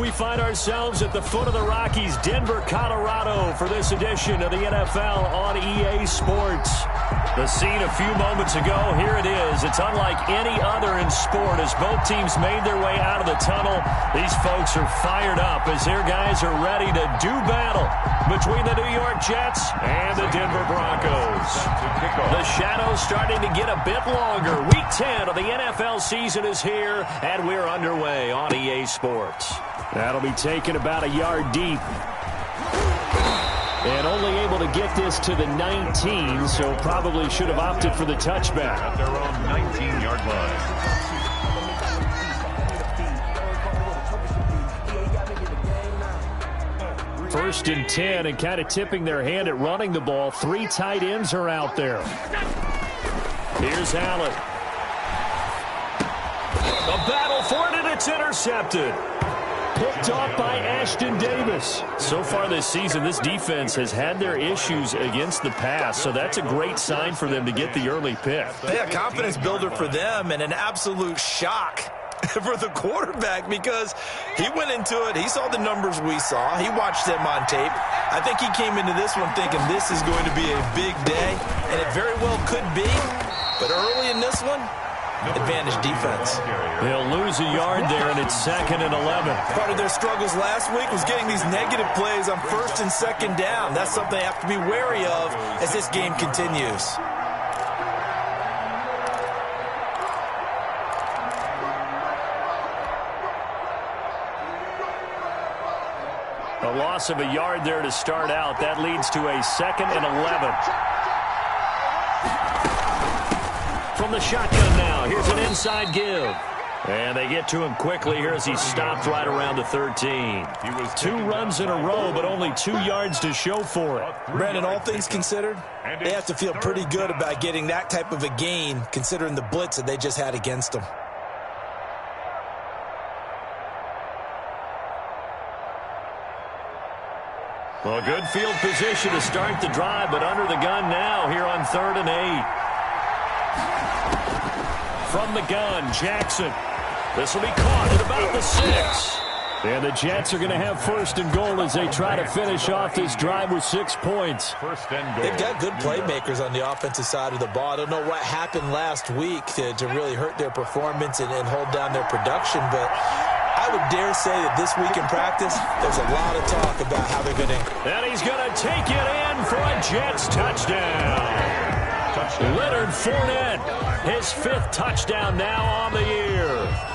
We find ourselves at the foot of the Rockies, Denver, Colorado, for this edition of the NFL on EA Sports. The scene a few moments ago, here it is. It's unlike any other in sport as both teams made their way out of the tunnel. These folks are fired up as their guys are ready to do battle between the New York Jets and the Denver Broncos. The shadow's starting to get a bit longer. Week 10 of the NFL season is here, and we're underway on EA Sports. That'll be taken about a yard deep. And only able to get this to the 19, so probably should have opted for the touchback. At their own 19-yard line. First and 10, and kind of tipping their hand at running the ball. 3 tight ends are out there. Here's Allen. A battle for it, and it's intercepted. Picked off by Ashton Davis. So far this season, this defense has had their issues against the pass, so that's a great sign for them to get the early pick. Yeah, confidence builder for them and an absolute shock for the quarterback because he went into it. He saw the numbers we saw. He watched them on tape. I think he came into this one thinking this is going to be a big day, and it very well could be. But early in this one, advantage defense. They'll lose a yard there, and it's 2nd and 11. Part of their struggles last week was getting these negative plays on 1st and 2nd down. That's something they have to be wary of as this game continues. A loss of a yard there to start out. That leads to a 2nd and 11. From the shotgun now, here's an inside give. And they get to him quickly here as he stopped right around the 13. 2 runs in a row, but only 2 yards to show for it. Brandon, all things considered, they have to feel pretty good about getting that type of a gain, considering the blitz that they just had against them. Well, good field position to start the drive, but under the gun now here on 3rd and 8. From the gun, Jackson. This will be caught at about the 6. And the Jets are going to have 1st and goal as they try to finish off this drive with 6 points. 1st and goal. They've got good playmakers on the offensive side of the ball. I don't know what happened last week to really hurt their performance and hold down their production, but I would dare say that this week in practice, there's a lot of talk about how they're going to... And he's going to take it in for a Jets touchdown. Leonard Fournette, his 5th touchdown now on the year.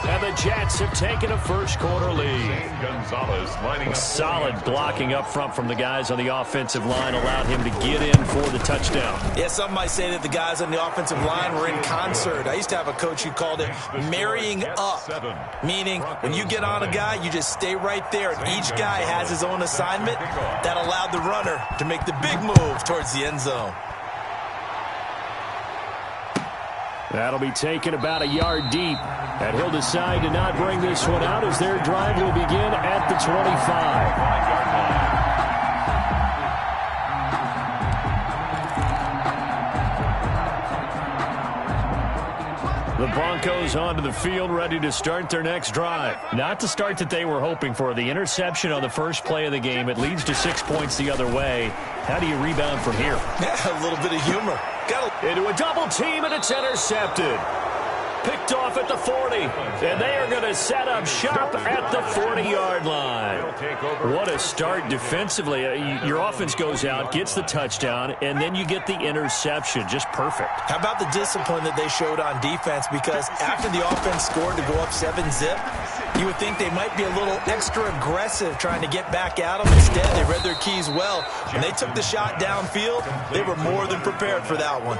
And the Jets have taken a first-quarter lead. Gonzalez lining up. Solid blocking up front from the guys on the offensive line allowed him to get in for the touchdown. Yeah, some might say that the guys on the offensive line were in concert. I used to have a coach who called it marrying up, meaning when you get on a guy, you just stay right there, and each guy has his own assignment. That allowed the runner to make the big move towards the end zone. That'll be taken about a yard deep. And he'll decide to not bring this one out as their drive will begin at the 25. The Broncos onto the field, ready to start their next drive. Not the start that they were hoping for. The interception on the first play of the game. It leads to 6 points the other way. How do you rebound from here? Yeah, a little bit of humor. Into a double team, and it's intercepted. Picked off at the 40, and they are going to set up shop at the 40-yard line. What a start defensively. Your offense goes out, gets the touchdown, and then you get the interception. Just perfect. How about the discipline that they showed on defense? Because after the offense scored to go up 7-zip, you would think they might be a little extra aggressive trying to get back at them. Instead, they read their keys well. When they took the shot downfield, they were more than prepared for that one.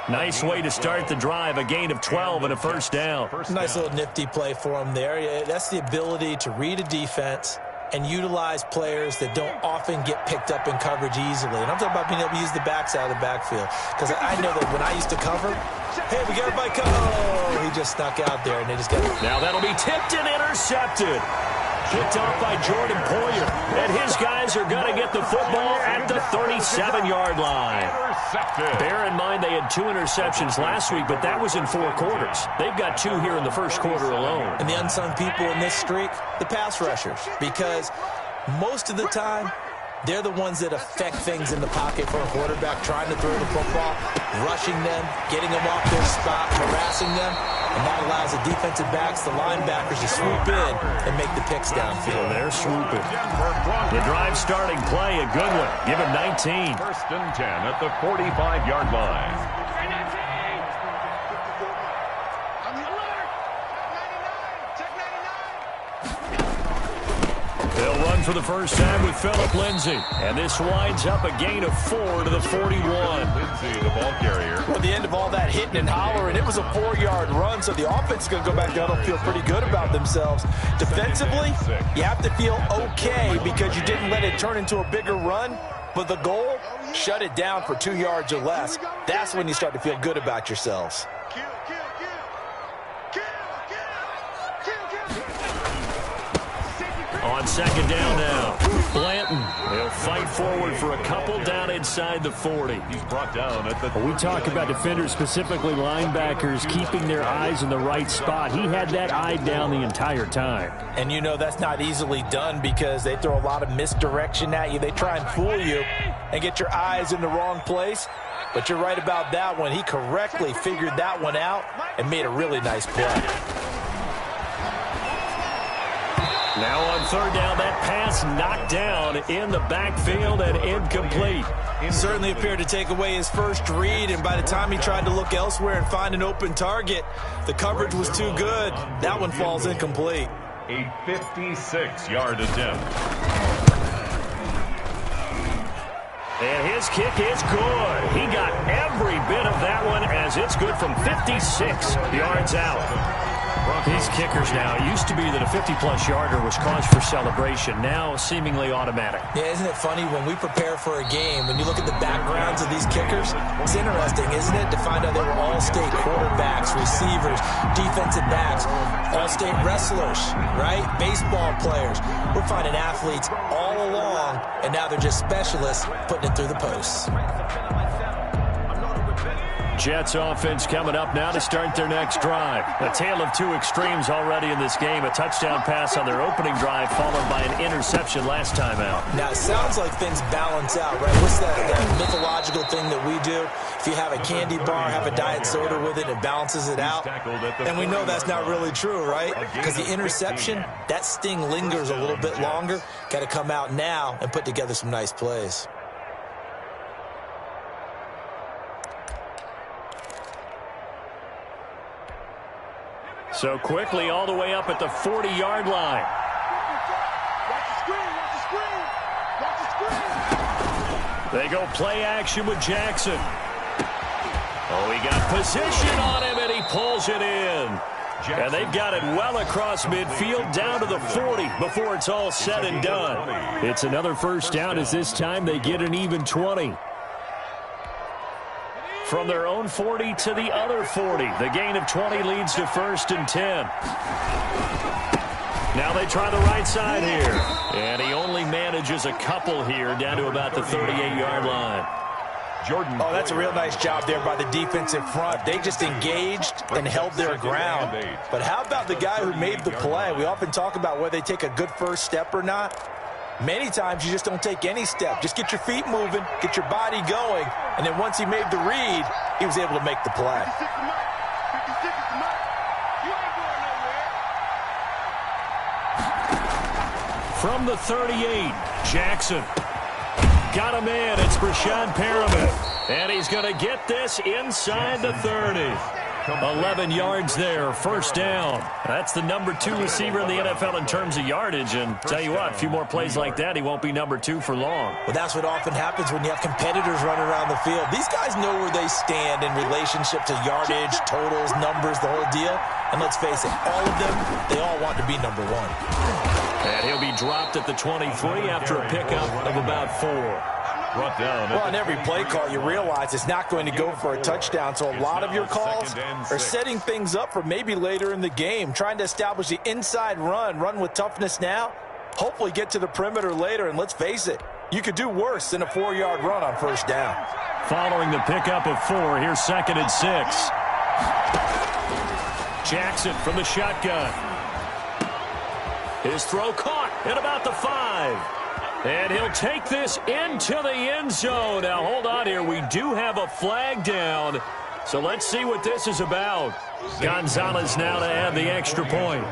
Nice way to start the drive, a gain of 12 and a first down. Nice little nifty play for them there. That's the ability to read a defense and utilize players that don't often get picked up in coverage easily. And I'm talking about being able to use the backside of the backfield. Because I know that when I used to cover, hey, we got everybody covered. Oh, he just snuck out there, and they just got it. Now that'll be tipped and intercepted. Picked off by Jordan Poyer. And his guys are going to get the football at the 37-yard line. Bear in mind they had 2 interceptions last week, but that was in 4 quarters. They've got 2 here in the first quarter alone. And the unsung people in this streak, the pass rushers, because most of the time, they're the ones that affect things in the pocket for a quarterback, trying to throw the football, rushing them, getting them off their spot, harassing them, and that allows the defensive backs, the linebackers to swoop in and make the picks downfield. So they're swooping. The drive starting play, a good one. Give him 19. First and 10 at the 45-yard line. They'll run for the first time with Phillip Lindsay. And this winds up a gain of 4 to the 41. Lindsay, the ball carrier. Well, the end of all that hitting and hollering, it was a 4-yard run, so the offense is going to go back down and feel pretty good about themselves. Defensively, you have to feel okay because you didn't let it turn into a bigger run, but the goal, shut it down for 2 yards or less. That's when you start to feel good about yourselves. On second down now, Blanton. He'll fight forward for a couple down inside the 40. He's brought down at the... We talk about defenders, specifically linebackers, keeping their eyes in the right spot. He had that eye down the entire time. And you know that's not easily done because they throw a lot of misdirection at you. They try and fool you and get your eyes in the wrong place. But you're right about that one. He correctly figured that one out and made a really nice play. Now on third down, that pass knocked down in the backfield and incomplete. He certainly appeared to take away his first read, and by the time he tried to look elsewhere and find an open target, the coverage was too good. That one falls incomplete. A 56-yard attempt. And his kick is good. He got every bit of that one as it's good from 56 yards out. These kickers now, it used to be that a 50-plus yarder was cause for celebration. Now, seemingly automatic. Yeah, isn't it funny when we prepare for a game, when you look at the backgrounds of these kickers, it's interesting, isn't it, to find out they were all-state quarterbacks, receivers, defensive backs, all-state wrestlers, right? Baseball players. We're finding athletes all along, and now they're just specialists putting it through the posts. Jets offense coming up now to start their next drive. A tale of 2 extremes already in this game. A touchdown pass on their opening drive followed by an interception last time out. Now, it sounds like things balance out, right? What's that mythological thing that we do? If you have a candy bar, have a diet soda with it, it balances it out. And we know that's not really true, right? Because the interception, that sting lingers a little bit longer. Got to come out now and put together some nice plays. So quickly all the way up at the 40-yard line. They go play action with Jackson. Oh, he got position on him, and he pulls it in. And they've got it well across midfield down to the 40 before it's all said and done. It's another first down as this time they get an even 20. From their own 40 to the other 40. The gain of 20 leads to first and 10. Now they try the right side here. And he only manages a couple here down to about the 38-yard line. Oh, that's a real nice job there by the defensive front. They just engaged and held their ground. But how about the guy who made the play? We often talk about whether they take a good first step or not. Many times you just don't take any step. Just get your feet moving, get your body going, and then once he made the read, he was able to make the play. From the 38, Jackson. Got him in. It's Brashad Perriman. And he's going to get this inside the 30. 11 yards there, first down. That's the number 2 receiver in the NFL in terms of yardage. And tell you what, a few more plays like that, he won't be number 2 for long. Well, that's what often happens when you have competitors running around the field. These guys know where they stand in relationship to yardage, totals, numbers, the whole deal. And let's face it, all of them, they all want to be number 1. And he'll be dropped at the 23 after a pickup of about 4. Well, on every play call, you realize it's not going to go for a touchdown. So a lot of your calls are setting things up for maybe later in the game, trying to establish the inside run with toughness now, hopefully get to the perimeter later. And let's face it, you could do worse than a 4-yard run on first down. Following the pickup of 4, here's 2nd and 6. Jackson from the shotgun. His throw caught at about the 5. And he'll take this into the end zone. Now, hold on here. We do have a flag down. So let's see what this is about. Gonzalez now to add the extra point.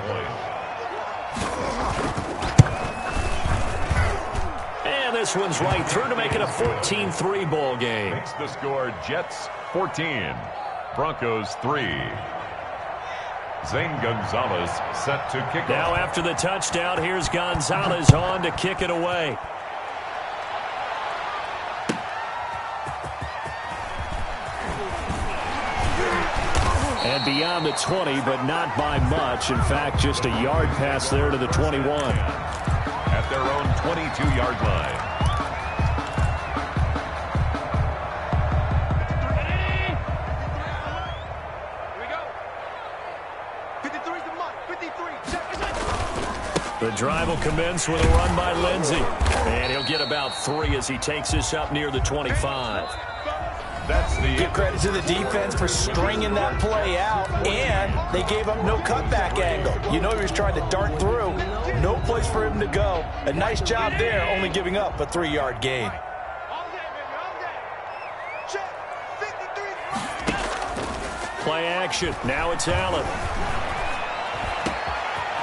And this one's right through to make it a 14-3 ball game. Makes the score Jets 14, Broncos 3. Zane Gonzalez set to kick now off. After the touchdown, here's Gonzalez on to kick it away. And beyond the 20, but not by much. In fact, just a yard pass there to the 21. At their own 22-yard line. The drive will commence with a run by Lindsey. And he'll get about 3 as he takes this up near the 25. That's the Give credit to the defense for stringing that play out, and they gave up no cutback angle. You know he was trying to dart through. No place for him to go. A nice job there, only giving up a 3-yard gain. Play action. Now it's Allen.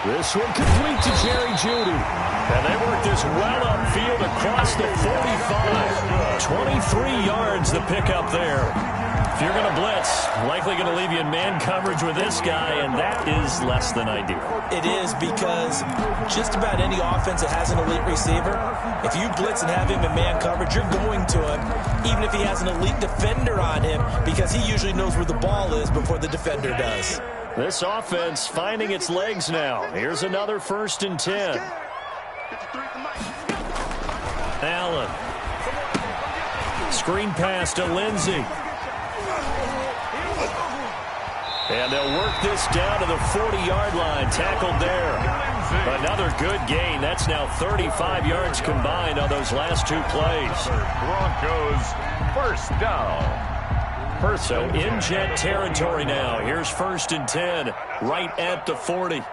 This one complete to Jerry Jeudy. And they work this well upfield across the 45. 23 yards the pickup there. If you're going to blitz, likely going to leave you in man coverage with this guy, and that is less than ideal. It is, because just about any offense that has an elite receiver, if you blitz and have him in man coverage, you're going to him, even if he has an elite defender on him, because he usually knows where the ball is before the defender does. This offense finding its legs now. Here's another 1st and 10. Allen. Screen pass to Lindsey. And they'll work this down to the 40-yard line. Tackled there. Another good gain. That's now 35 yards combined on those last 2 plays. Broncos first down. So in Jet territory now. Here's 1st and 10 right at the 40.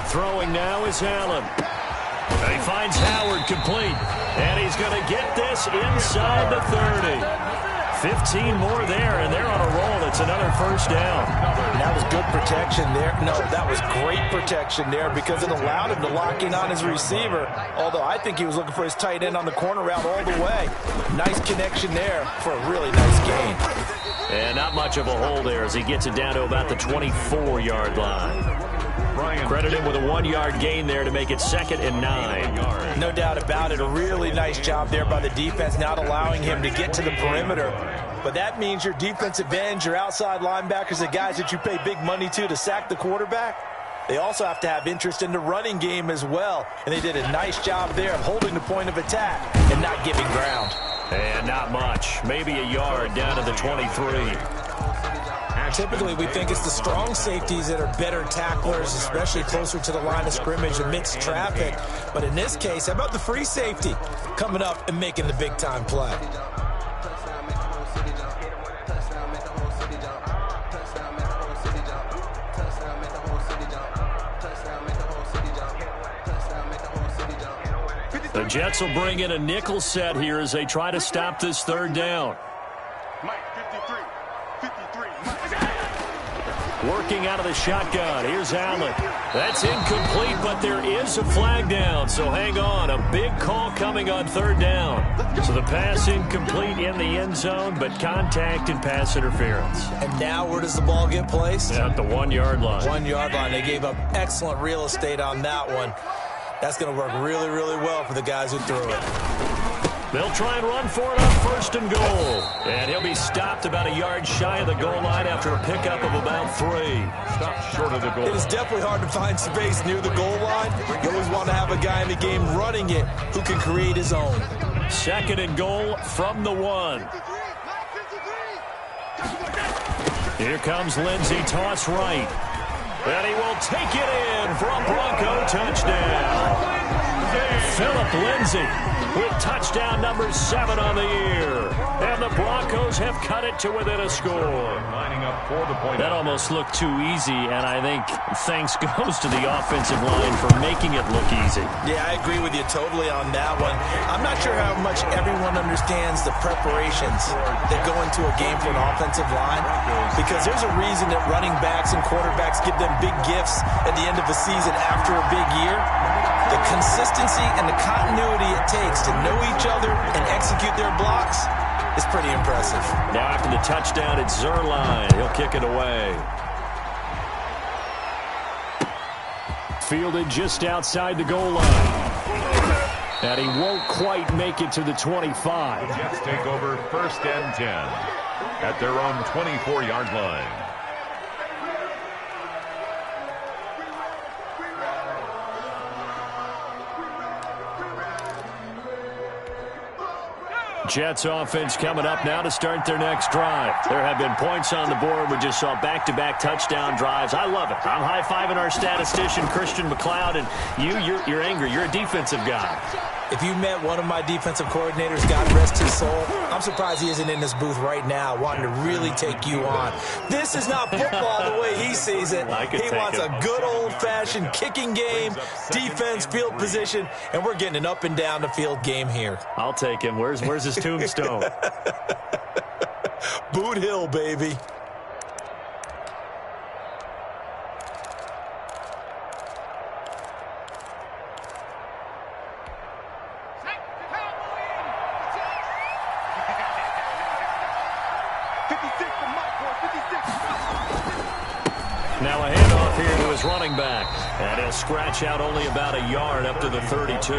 Throwing now is Allen. And he finds Howard complete. And he's going to get this inside the 30. 15 more there, and they're on a roll. It's another 1st down. That was good protection there. No, that was great protection there, because it allowed him to lock in on his receiver, although I think he was looking for his tight end on the corner route all the way. Nice connection there for a really nice gain. And not much of a hole there as he gets it down to about the 24-yard line. Credit him with a 1-yard gain there to make it 2nd and 9. No doubt about it. A really nice job there by the defense, not allowing him to get to the perimeter. But that means your defensive ends, your outside linebackers, the guys that you pay big money to sack the quarterback, they also have to have interest in the running game as well. And they did a nice job there of holding the point of attack and not giving ground. And not much. Maybe a yard down to the 23. Typically, we think it's the strong safeties that are better tacklers, especially closer to the line of scrimmage amidst traffic. But in this case, how about the free safety coming up and making the big-time play? The Jets will bring in a nickel set here as they try to stop this 3rd down. Working out of the shotgun. Here's Allen. That's incomplete, but there is a flag down, so hang on. A big call coming on 3rd down. So the pass incomplete in the end zone, but contact and pass interference. And now where does the ball get placed? At the 1-yard line. 1-yard line. They gave up excellent real estate on that one. That's going to work really, really well for the guys who threw it. They'll try and run for it on 1st and goal. And he'll be stopped about a yard shy of the goal line after a pickup of about 3. Stopped short of the goal. It is definitely hard to find space near the goal line. You always want to have a guy in the game running it who can create his own. 2nd and goal from the 1. Here comes Lindsey, toss right. And he will take it in for a Bronco touchdown. Phillip Lindsay with touchdown number 7 on the year. And the Broncos have cut it to within a score. Lining up for the point. That almost looked too easy, and I think thanks goes to the offensive line for making it look easy. Yeah, I agree with you totally on that one. I'm not sure how much everyone understands the preparations that go into a game for an offensive line, because there's a reason that running backs and quarterbacks give them big gifts at the end of a season after a big year. The consistency and the continuity it takes to know each other and execute their blocks is pretty impressive. Now after the touchdown, it's Zuerlein. He'll kick it away. Fielded just outside the goal line. And he won't quite make it to the 25. The Jets take over 1st and 10 at their own 24-yard line. Jets offense coming up now to start their next drive. There have been points on the board. We just saw back-to-back touchdown drives. I love it. I'm high-fiving our statistician, Christian McLeod, and you're angry. You're a defensive guy. If you met one of my defensive coordinators, God rest his soul, I'm surprised he isn't in this booth right now wanting to really take you on. This is not football the way he sees it. He wants a good old-fashioned kicking game, defense, field position, and we're getting an up-and-down-the-field game here. I'll take him. Where's his tombstone? Boot Hill, baby. Now a handoff here to his running back. And he'll scratch out only about a yard up to the 32.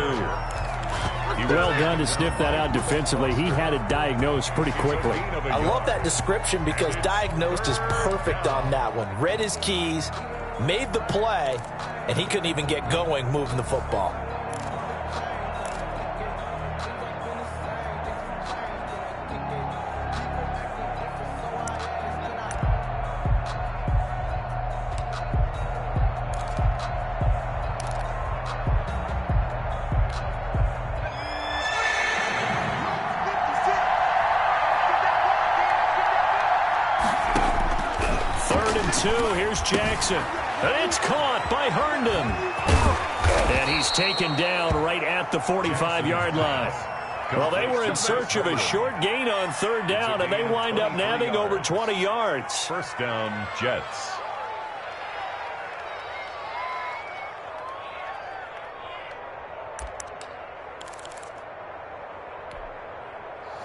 Well done to sniff that out defensively. He had it diagnosed pretty quickly. I love that description because diagnosed is perfect on that one. Read his keys, made the play, and he couldn't even get going moving the football. Here's Jackson. And it's caught by Herndon. And he's taken down right at the 45-yard line. Well, they were in search of a short gain on 3rd down, and they wind up nabbing over 20 yards. 1st down, Jets.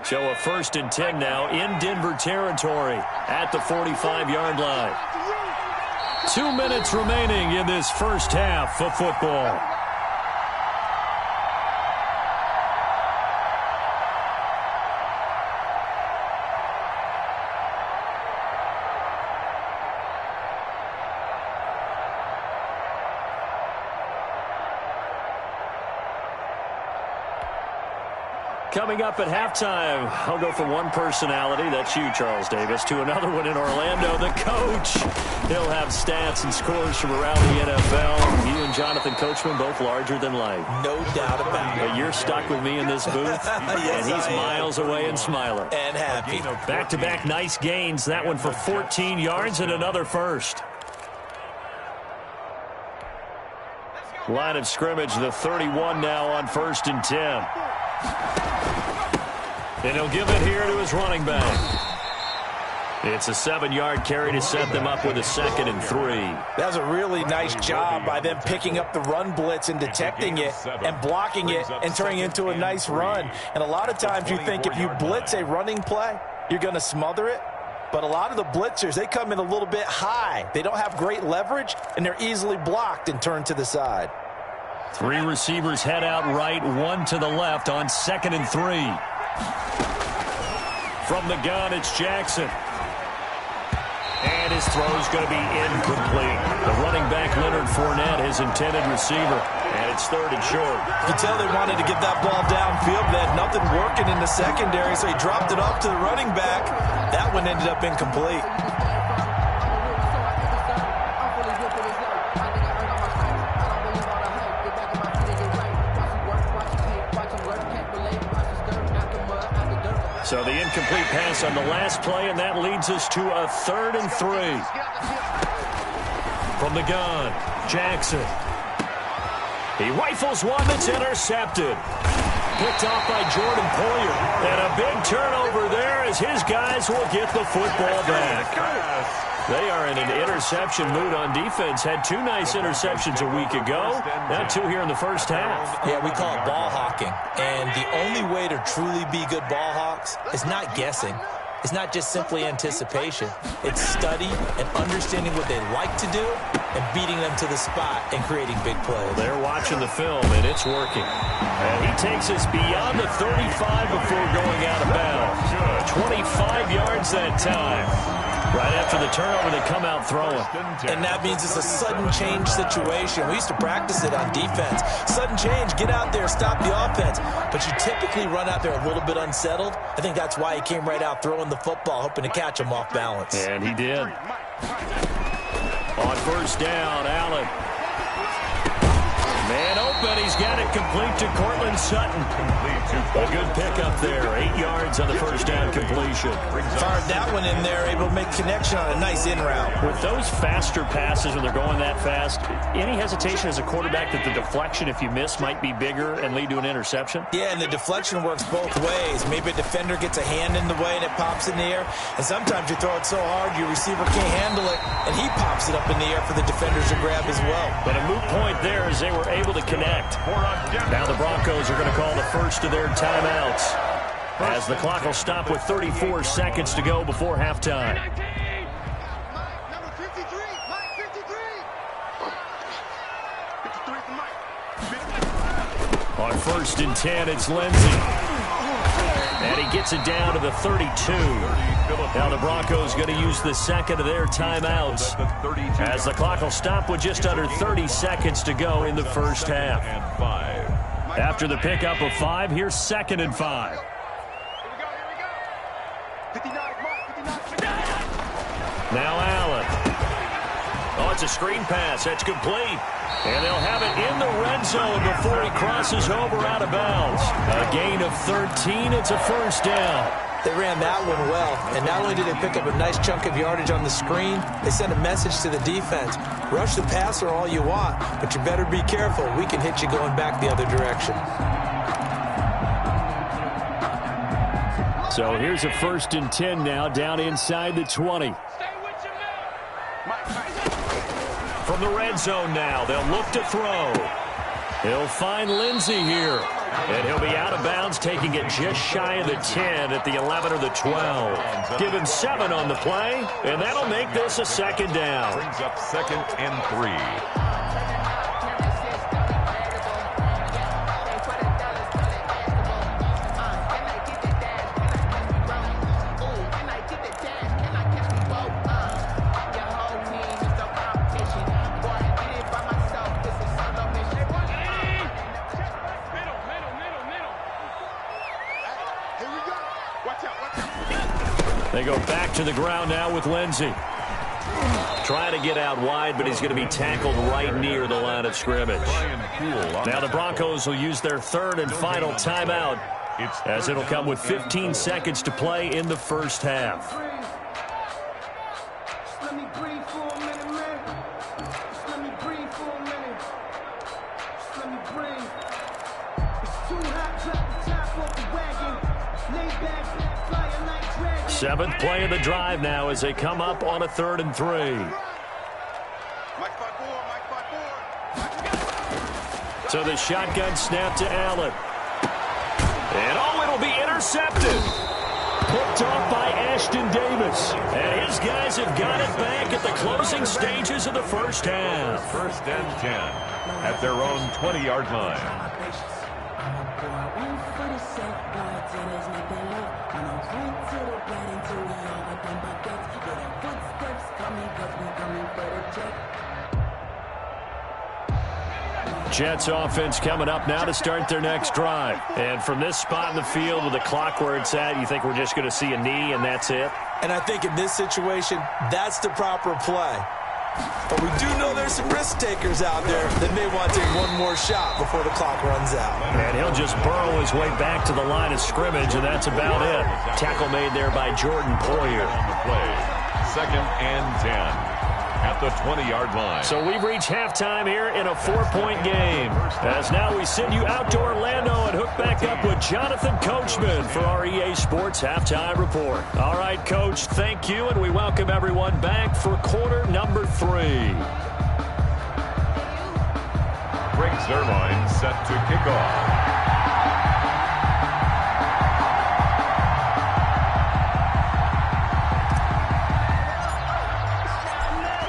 So a 1st and 10 now in Denver territory at the 45-yard line. 2 minutes remaining in this first half of football. Coming up at halftime, I'll go from one personality, that's you, Charles Davis, to another one in Orlando, the coach. He'll have stats and scores from around the NFL. You and Jonathan Coachman, both larger than life. No doubt about it. But you're stuck with me in this booth, yes, and he's miles away and smiling. And happy. Back-to-back nice gains, that one for 14 yards and another first. Line of scrimmage, the 31 now on 1st and 10. And he'll give it here to his running back. It's a 7-yard carry to set them up with a 2nd and 3. That was a really nice job by them picking up the run blitz and detecting it and blocking it and turning it into a nice run. And a lot of times you think if you blitz a running play, you're going to smother it. But a lot of the blitzers, they come in a little bit high. They don't have great leverage, and they're easily blocked and turned to the side. 3 receivers head out right, 1 to the left on 2nd and 3. From the gun, it's Jackson. And his throw is going to be incomplete. The running back, Leonard Fournette, his intended receiver. And it's 3rd and short. You can tell they wanted to get that ball downfield. They had nothing working in the secondary, so he dropped it off to the running back. That one ended up incomplete. So the incomplete pass on the last play, and that leads us to a 3rd and 3. From the gun, Jackson. He rifles one that's intercepted. Picked off by Jordan Poyer. And a big turnover there as his guys will get the football back. They are in an interception mood on defense. Had 2 nice interceptions a week ago. Now 2 here in the first half. Yeah, we call it ball hawking. And the only way to truly be good ball hawks is not guessing. It's not just simply anticipation. It's study and understanding what they like to do and beating them to the spot and creating big plays. They're watching the film, and it's working. And he takes us beyond the 35 before going out of bounds. 25 yards that time. Right after the turnover, they come out throwing. And that means it's a sudden change situation. We used to practice it on defense. Sudden change, get out there, stop the offense. But you typically run out there a little bit unsettled. I think that's why he came right out throwing the football, hoping to catch him off balance. And he did. On first down, Allen. Man open, he's got it complete to Cortland Sutton. A good pickup there, 8 yards on the first down completion. Fired that one in there, able to make connection on a nice in route. With those faster passes when they're going that fast, any hesitation as a quarterback that the deflection, if you miss, might be bigger and lead to an interception? Yeah, and the deflection works both ways. Maybe a defender gets a hand in the way and it pops in the air. And sometimes you throw it so hard your receiver can't handle it, and he pops it up in the air for the defenders to grab as well. But a moot point there as they were able to connect. Now the Broncos are going to call the first of their timeouts as the clock will stop with 34 seconds to go before halftime. On first and 10, it's Lindsey. And he gets it down to the 32. Now the Broncos going to use the second of their timeouts as the clock will stop with just under 30 seconds to go in the first half. After the pickup of 5, here's 2nd and 5. Now Allen. Oh, it's a screen pass. That's complete. And they'll have it in the red zone before he crosses over out of bounds. A gain of 13. It's a first down. They ran that one well, and not only did they pick up a nice chunk of yardage on the screen, they sent a message to the defense. Rush the passer all you want, but you better be careful. We can hit you going back the other direction. So here's a 1st and 10 now, down inside the 20. From the red zone now, they'll look to throw. He'll find Lindsey here. And he'll be out of bounds, taking it just shy of the 10 at the 11 or the 12. Given 7 on the play, and that'll make this a 2nd down. Brings up 2nd and 3. They go back to the ground now with Lindsey. Trying to get out wide, but he's going to be tackled right near the line of scrimmage. Now the Broncos will use their 3rd and final timeout as it'll come with 15 seconds to play in the first half. Seventh play of the drive now as they come up on a 3rd and 3. So the shotgun snap to Allen. And oh, it'll be intercepted. Picked off by Ashton Davis. And his guys have got it back at the closing stages of the first half. 1st and 10 at their own 20-yard line. Jets offense coming up now to start their next drive. And from this spot in the field with the clock where it's at, you think we're just going to see a knee and that's it? And I think in this situation, that's the proper play. But we do know there's some risk takers out there that may want to take one more shot before the clock runs out. And he'll just burrow his way back to the line of scrimmage, and that's about it. Tackle made there by Jordan Poyer. On the play, 2nd and 10 at the 20-yard line. So we've reached halftime here in a 4-point game. As now we send you out to Orlando and hook back up with Jonathan Coachman for our EA Sports Halftime Report. All right, Coach, thank you, and we welcome everyone back for quarter number 3. Greg Zuerlein set to kick off.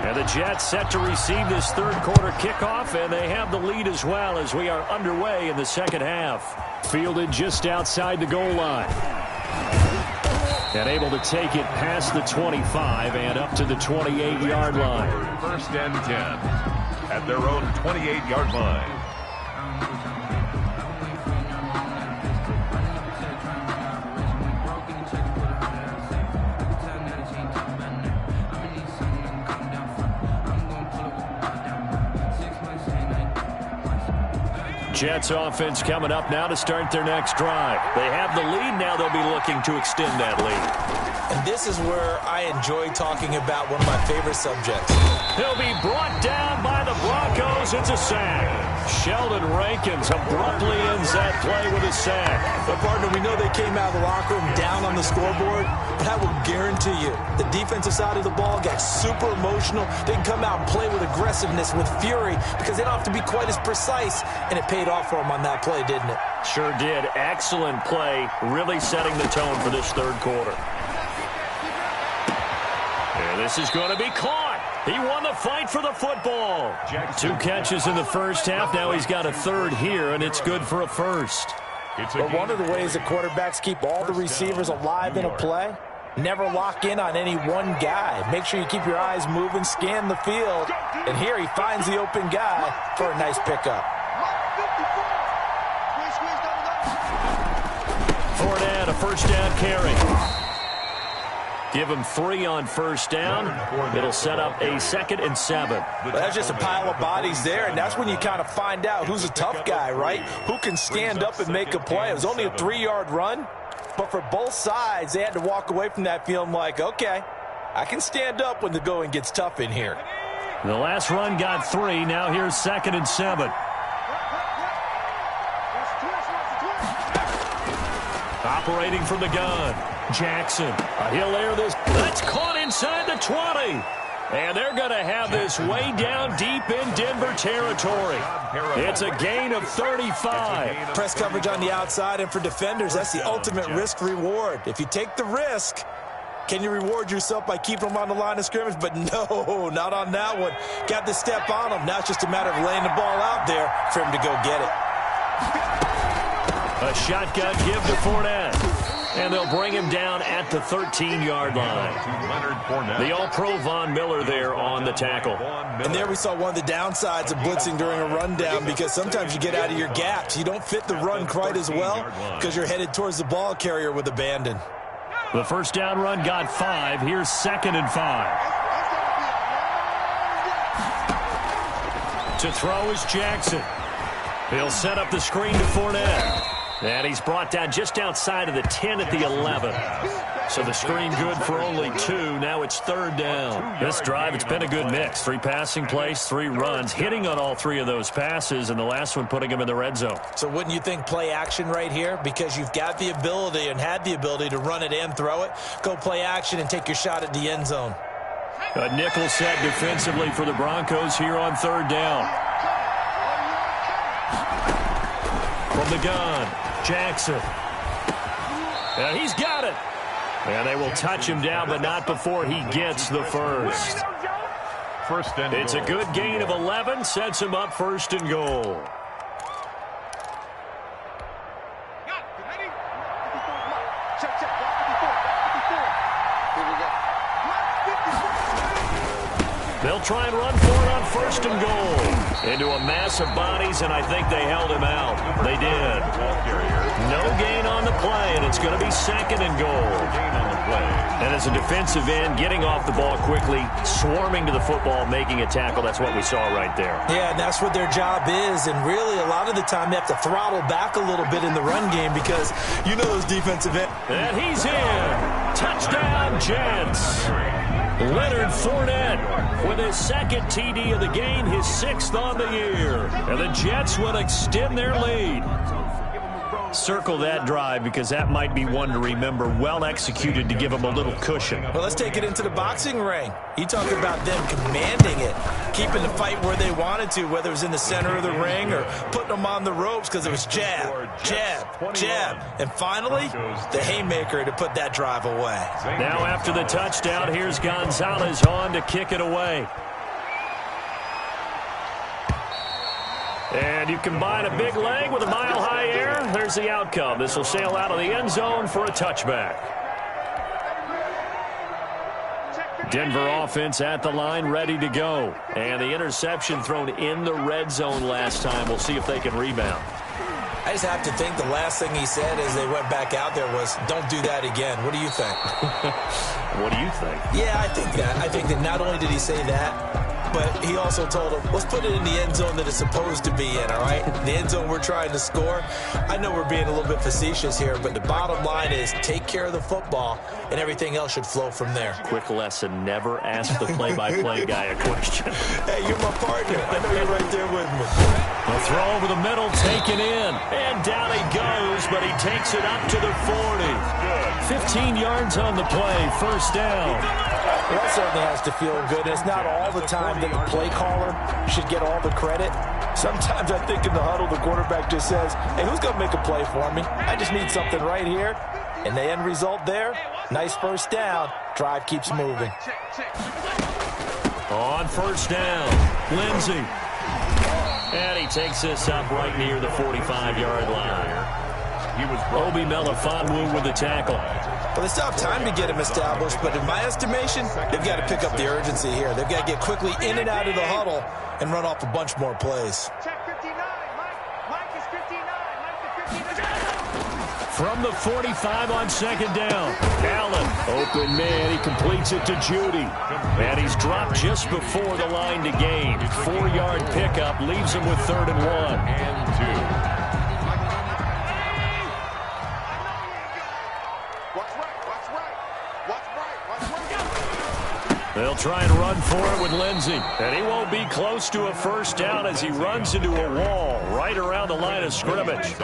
And the Jets set to receive this third quarter kickoff, and they have the lead as well as we are underway in the second half. Fielded just outside the goal line. And able to take it past the 25 and up to the 28-yard line. 1st and 10 at their own 28-yard line. Jets offense coming up now to start their next drive. They have the lead. Now they'll be looking to extend that lead. And this is where I enjoy talking about one of my favorite subjects. He'll be brought down by the Broncos. It's a sack. Sheldon Rankins abruptly ends that play with a sack. But, partner, we know they came out of the locker room down on the scoreboard, but I will guarantee you the defensive side of the ball got super emotional. They can come out and play with aggressiveness, with fury, because they don't have to be quite as precise, and it paid off for them on that play, didn't it? Sure did. Excellent play, really setting the tone for this third quarter. And this is going to be caught. He won the fight for the football. 2 catches in the first half. Now he's got a third here, and it's good for a first. But one of the ways that quarterbacks keep all the receivers alive in a play, never lock in on any one guy. Make sure you keep your eyes moving, scan the field. And here he finds the open guy for a nice pickup. Fournette, a first down carry. Give him 3 on first down. It'll set up a 2nd and 7. Well, that's just a pile of bodies there, and that's when you kind of find out who's a tough guy, right? Who can stand up and make a play. It was only a 3-yard run, but for both sides, they had to walk away from that feeling like, okay, I can stand up when the going gets tough in here. The last run got 3. Now here's 2nd and 7. Operating from the gun. Jackson. He'll air this. That's caught inside the 20. And they're going to have this way down deep in Denver territory. It's a gain of 35. Press coverage on the outside, and for defenders, that's the ultimate risk-reward. If you take the risk, can you reward yourself by keeping them on the line of scrimmage? But no, not on that one. Got to step on them. Now it's just a matter of laying the ball out there for him to go get it. A shotgun give to Fournette. And they'll bring him down at the 13-yard line. The All-Pro Von Miller there on the tackle. And there we saw one of the downsides of blitzing during a rundown, because sometimes you get out of your gaps. You don't fit the run quite as well because you're headed towards the ball carrier with abandon. The first down run got 5. Here's 2nd and 5. To throw is Jackson. He'll set up the screen to Fournette. And he's brought down just outside of the 10 at the 11. So the screen good for only 2. Now it's 3rd down. This drive, it's been a good mix. 3 passing plays, 3 runs, hitting on all 3 of those passes, and the last one putting him in the red zone. So wouldn't you think play action right here? Because you've got the ability and had the ability to run it and throw it. Go play action and take your shot at the end zone. A nickel set defensively for the Broncos here on 3rd down. From the gun, Jackson. And he's got it. And they will touch him down, but not before he gets the first. It's a good gain of 11, sets him up 1st and goal. They'll try and run for it on 1st and goal. Into a mass of bodies, and I think they held him out. They did. No gain on the play, and it's going to be 2nd and goal. And as a defensive end, getting off the ball quickly, swarming to the football, making a tackle, that's what we saw right there. Yeah, and that's what their job is. And really, a lot of the time, they have to throttle back a little bit in the run game because you know those defensive ends. And he's in. Touchdown, Jets. Leonard Fournette with his 2nd TD of the game, his 6th on the year. And the Jets will extend their lead. Circle that drive because that might be one to remember. Well executed to give them a little cushion. Well, let's take it into the boxing ring. You talk about them commanding it, keeping the fight where they wanted to, whether it was in the center of the ring or putting them on the ropes because it was jab, jab, jab. And finally, the haymaker to put that drive away. Now after the touchdown, here's Gonzalez on to kick it away. And you combine a big leg with a mile-high air, there's the outcome. This will sail out of the end zone for a touchback. Denver offense at the line, ready to go. And the interception thrown in the red zone last time. We'll see if they can rebound. I just have to think the last thing he said as they went back out there was, don't do that again. What do you think? What do you think? Yeah, I think that. I think that not only did he say that, but he also told him, let's put it in the end zone that it's supposed to be in, all right? The end zone we're trying to score. I know we're being a little bit facetious here, but the bottom line is take care of the football, and everything else should flow from there. Quick lesson, never ask the play-by-play guy a question. Hey, you're my partner. I know you're right there with me. A throw over the middle, taken in. And down he goes, but he takes it up to the 40. 15 yards on the play, 1st down. Well, that certainly has to feel good. It's not all the time that the play caller should get all the credit. Sometimes I think in the huddle, the quarterback just says, hey, who's going to make a play for me? I just need something right here. And the end result there, nice 1st down. Drive keeps moving. On 1st down, Lindsey. And he takes this up right near the 45-yard line. Obi Melifonwu with the tackle. Well, they still have time to get him established, but in my estimation, they've got to pick up the urgency here. They've got to get quickly in and out of the huddle and run off a bunch more plays. From the 45 on 2nd down. Allen, open man, he completes it to Judy. And he's dropped just before the line to gain. 4-yard pickup leaves him with 3rd and 1. And 2. They'll try and run for it with Lindsey. And he won't be close to a 1st down as he runs into a wall right around the line of scrimmage.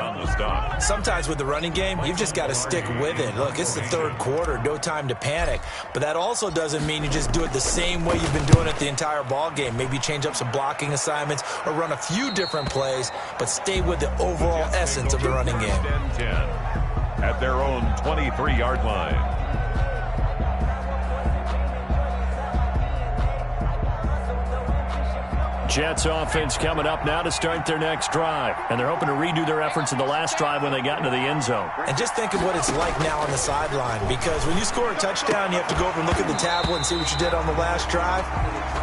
Sometimes with the running game, you've just got to stick with it. Look, it's the 3rd quarter, no time to panic. But that also doesn't mean you just do it the same way you've been doing it the entire ball game. Maybe change up some blocking assignments or run a few different plays, but stay with the overall essence of the running game. 10 at their own 23-yard line. Jets offense coming up now to start their next drive. And they're hoping to redo their efforts in the last drive when they got into the end zone. And just think of what it's like now on the sideline, because when you score a touchdown, you have to go over and look at the tablet and see what you did on the last drive.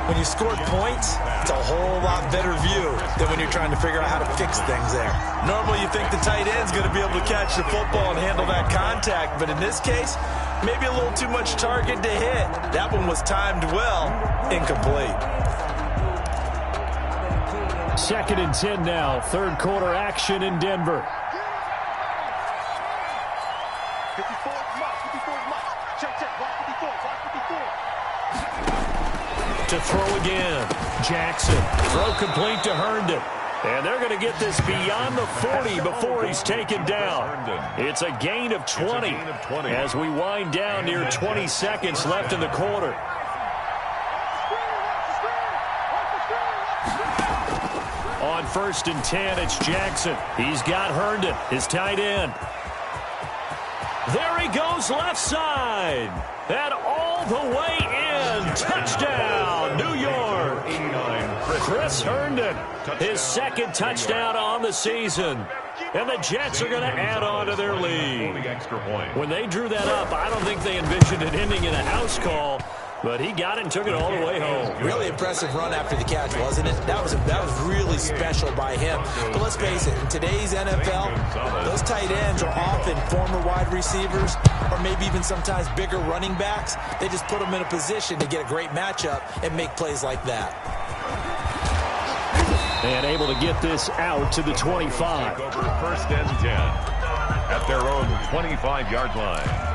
When you scored points, it's a whole lot better view than when you're trying to figure out how to fix things there. Normally, you think the tight end's going to be able to catch the football and handle that contact, but in this case, maybe a little too much target to hit. That one was timed well, incomplete. 2nd and 10 now. 3rd quarter action in Denver. To throw again. Jackson. Throw complete to Herndon. And they're going to get this beyond the 40 before he's taken down. It's a gain of 20 as we wind down near 20 seconds left in the quarter. On 1st and 10, it's Jackson. He's got Herndon, his tight end. There he goes left side. And all the way in. Touchdown, New York. Chris Herndon, his 2nd touchdown on the season. And the Jets are going to add on to their lead. When they drew that up, I don't think they envisioned it ending in a house call. But he got it and took it all the way home. Really impressive run after the catch, wasn't it? That was really special by him. But let's face it, in today's NFL, those tight ends are often former wide receivers or maybe even sometimes bigger running backs. They just put them in a position to get a great matchup and make plays like that. And able to get this out to the 25. Over 1st and 10 at their own 25-yard line.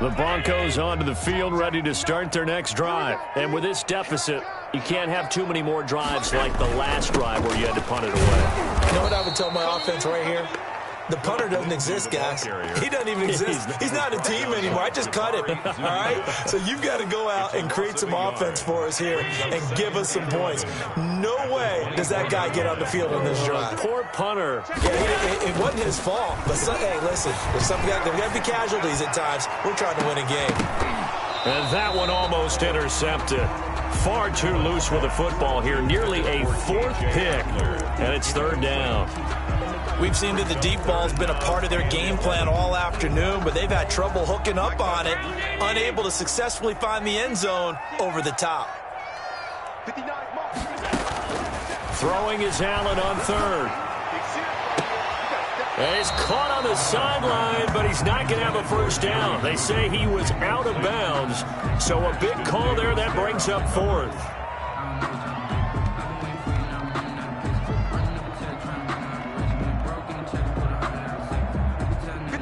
The Broncos onto the field, ready to start their next drive. And with this deficit, you can't have too many more drives like the last drive where you had to punt it away. You know what I would tell my offense right here? The punter doesn't exist, guys. He doesn't even exist. He's not a team anymore. I just cut him, all right? So you've got to go out and create some offense for us here and give us some points. No way does that guy get on the field on this drive. Poor punter. Yeah, it wasn't his fault. But, hey, listen, there's got to be casualties at times. We're trying to win a game. And that one almost intercepted. Far too loose with the football here. Nearly a 4th pick. And it's 3rd down. We've seen that the deep ball's been a part of their game plan all afternoon, but they've had trouble hooking up on it, unable to successfully find the end zone over the top. Throwing is Allen on 3rd. And he's caught on the sideline, but he's not going to have a 1st down. They say he was out of bounds, so a big call there that brings up 4th.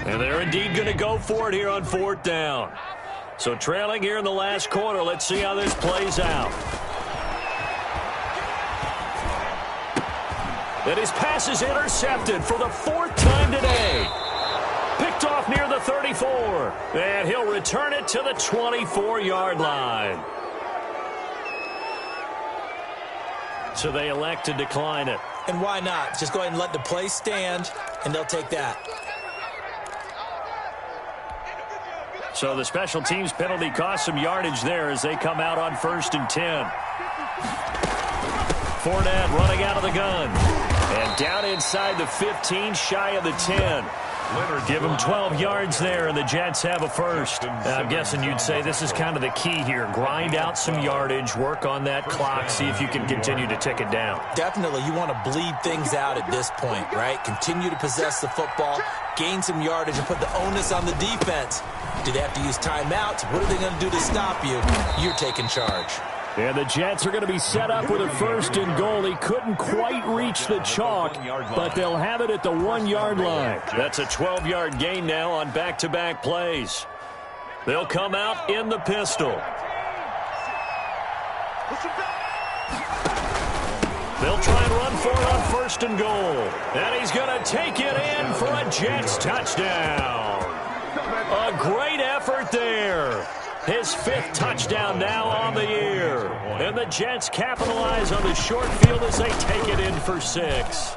And they're indeed going to go for it here on 4th down. So trailing here in the last quarter. Let's see how this plays out. And his pass is intercepted for the 4th time today. Picked off near the 34. And he'll return it to the 24-yard line. So they elect to decline it. And why not? Just go ahead and let the play stand, and they'll take that. So the special teams penalty cost some yardage there as they come out on 1st and 10. Fournette running out of the gun. And down inside the 15, shy of the 10. Give him 12 yards there, and the Jets have a 1st. I'm guessing you'd say this is kind of the key here. Grind out some yardage, work on that clock, see if you can continue to tick it down. Definitely. You want to bleed things out at this point, right? Continue to possess the football, gain some yardage, and put the onus on the defense. Do they have to use timeouts? What are they going to do to stop you? You're taking charge. And the Jets are going to be set up with a 1st and goal. He couldn't quite reach the chalk, but they'll have it at the 1-yard line. That's a 12-yard gain now on back-to-back plays. They'll come out in the pistol. They'll try and run for it on 1st and goal. And he's going to take it in for a Jets touchdown. A great effort there. His 5th touchdown now on the year. And the Jets capitalize on the short field as they take it in for 6.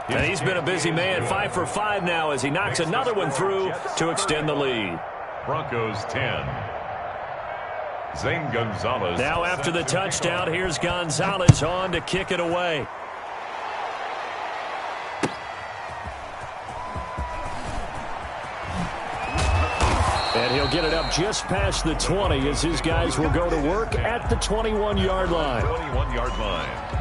And he's been a busy man, 5 for 5 now as he knocks another one through to extend the lead. Broncos 10. Zane Gonzalez. Now after the touchdown, here's Gonzalez on to kick it away. And he'll get it up just past the 20 as his guys will go to work at the 21-yard line. 21-yard line.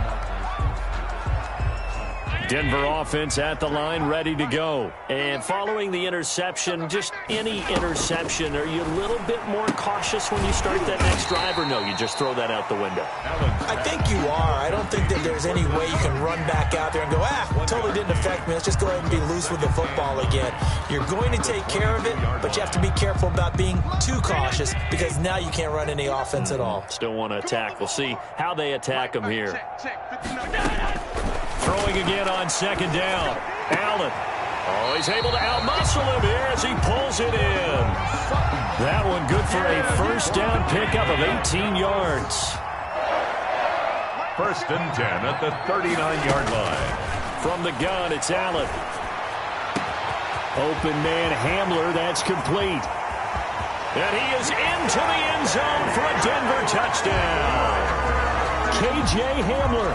Denver offense at the line, ready to go. And following the interception, just any interception, are you a little bit more cautious when you start that next drive, or no, you just throw that out the window? I think you are. I don't think that there's any way you can run back out there and go, totally didn't affect me. Let's just go ahead and be loose with the football again. You're going to take care of it, but you have to be careful about being too cautious because now you can't run any offense at all. Still want to attack. We'll see how they attack them here. Throwing again on 2nd down. Allen. Oh, he's able to outmuscle him here as he pulls it in. That one good for a 1st down pickup of 18 yards. 1st and 10 at the 39-yard line. From the gun, it's Allen. Open man Hamler, that's complete. And he is into the end zone for a Denver touchdown. K.J. Hamler.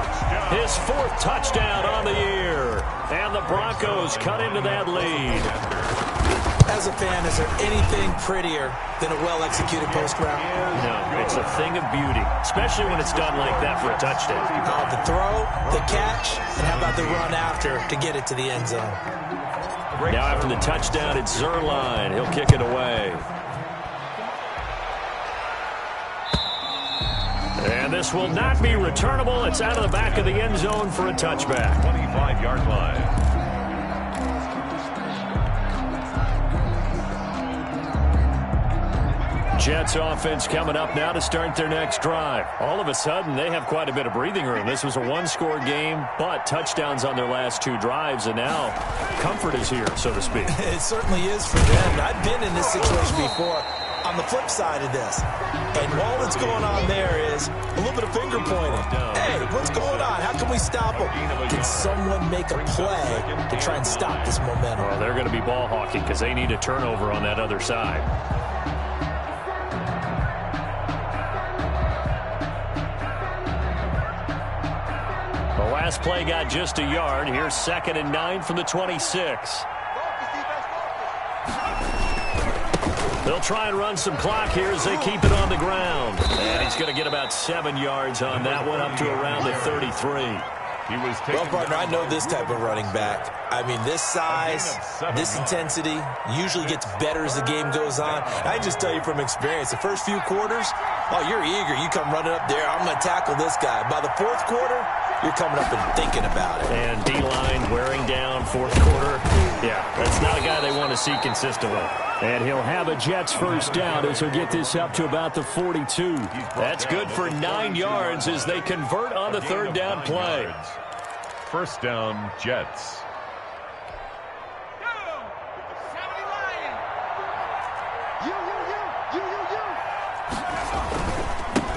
His 4th touchdown on the year. And the Broncos cut into that lead. As a fan, is there anything prettier than a well-executed post route? No, it's a thing of beauty, especially when it's done like that for a touchdown. The throw, the catch, and how about the run after to get it to the end zone? Now after the touchdown, it's Zuerlein. He'll kick it away. And this will not be returnable. It's out of the back of the end zone for a touchback. 25-yard line. Jets offense coming up now to start their next drive. All of a sudden, they have quite a bit of breathing room. This was a one-score game, but touchdowns on their last 2 drives, and now comfort is here, so to speak. It certainly is for them. I've been in this situation before. On the flip side of this, and all that's going on there is a little bit of finger pointing. Hey, what's going on? How can we stop them? Can someone make a play to try and stop this momentum? Well, they're going to be ball hawking because they need a turnover on that other side. The last play got just a yard. Here's 2nd and 9 from the 26. They'll try and run some clock here as they keep it on the ground. And he's going to get about 7 yards on that one, up to around the 33. Well, partner, I know this type of running back. I mean, this size, this intensity usually gets better as the game goes on. I can just tell you from experience, the first few quarters, oh, you're eager. You come running up there, I'm going to tackle this guy. By the 4th quarter, you're coming up and thinking about it. And D-line wearing down 4th quarter. Yeah, that's not a guy they want to see consistently. And he'll have a Jets first down as he'll get this up to about the 42. That's good for 9 yards as they convert on the 3rd down play. First down, Jets.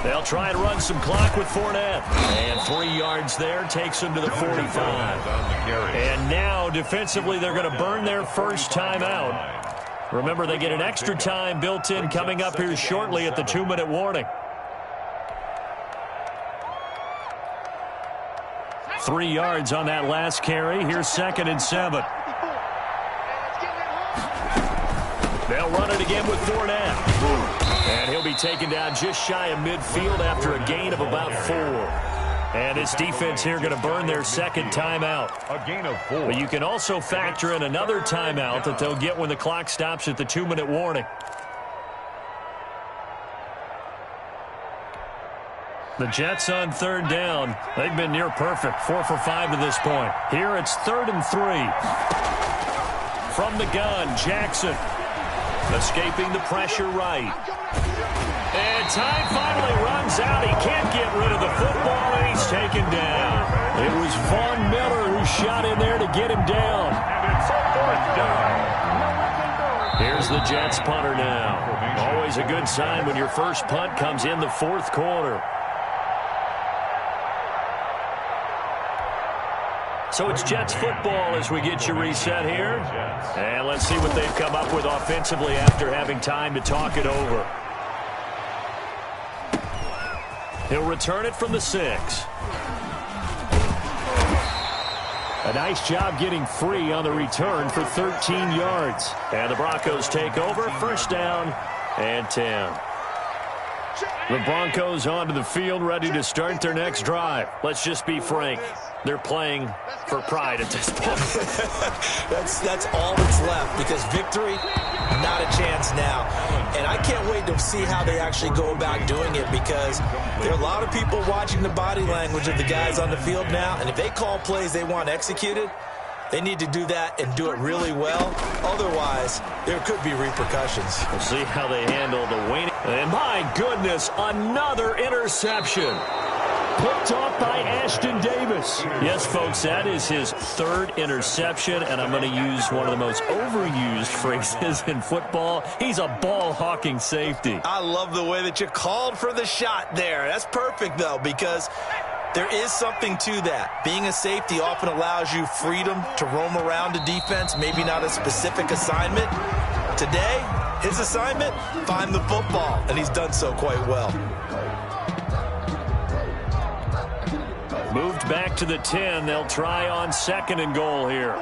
They'll try and run some clock with Fournette. And 3 yards there takes them to the 45. And now, defensively, they're going to burn their first timeout. Remember, they get an extra time built in coming up here shortly at the 2-minute warning. 3 yards on that last carry. Here's 2nd and 7. They'll run it again with Fournette. And he'll be taken down just shy of midfield after a gain of about 4. And his defense here going to burn their 2nd timeout. A gain of 4. But you can also factor in another timeout that they'll get when the clock stops at the 2-minute warning. The Jets on 3rd down. They've been near perfect. 4 for 5 to this point. Here it's 3rd and 3. From the gun, Jackson. Escaping the pressure right. And time finally runs out. He can't get rid of the football, and he's taken down. It was Von Miller who shot in there to get him down. And it's 4th down. Here's the Jets punter now. Always a good sign when your first punt comes in the 4th quarter. So it's Jets football as we get you reset here. And let's see what they've come up with offensively after having time to talk it over. He'll return it from the 6. A nice job getting free on the return for 13 yards. And the Broncos take over. First down and 10. The Broncos onto the field, ready to start their next drive. Let's just be frank. They're playing for pride at this point. That's all that's left, because victory, not a chance now. And I can't wait to see how they actually go about doing it, because there are a lot of people watching the body language of the guys on the field now, and if they call plays they want executed, they need to do that and do it really well. Otherwise, there could be repercussions. We'll see how they handle the waning. And my goodness, another interception. Picked off by Ashton Davis. Yes, folks, that is his 3rd interception, and I'm going to use one of the most overused phrases in football. He's a ball-hawking safety. I love the way that you called for the shot there. That's perfect, though, because there is something to that. Being a safety often allows you freedom to roam around a defense, maybe not a specific assignment. Today, his assignment, find the football, and he's done so quite well. Moved back to the 10. They'll try on 2nd and goal here.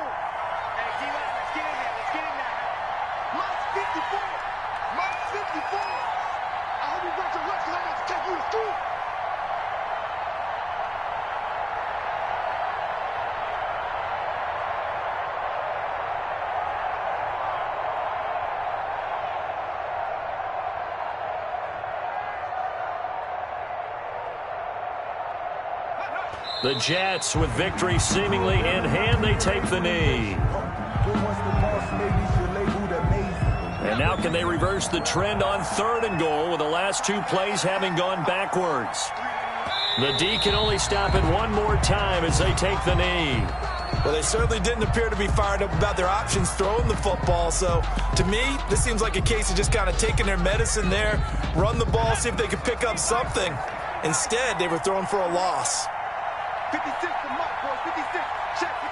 The Jets, with victory seemingly in hand, they take the knee. And now can they reverse the trend on 3rd and goal with the last 2 plays having gone backwards? The D can only stop it one more time as they take the knee. Well, they certainly didn't appear to be fired up about their options throwing the football. So, to me, this seems like a case of just kind of taking their medicine there, run the ball, see if they could pick up something. Instead, they were throwing for a loss. 56 to Mike, boys. 56. Check.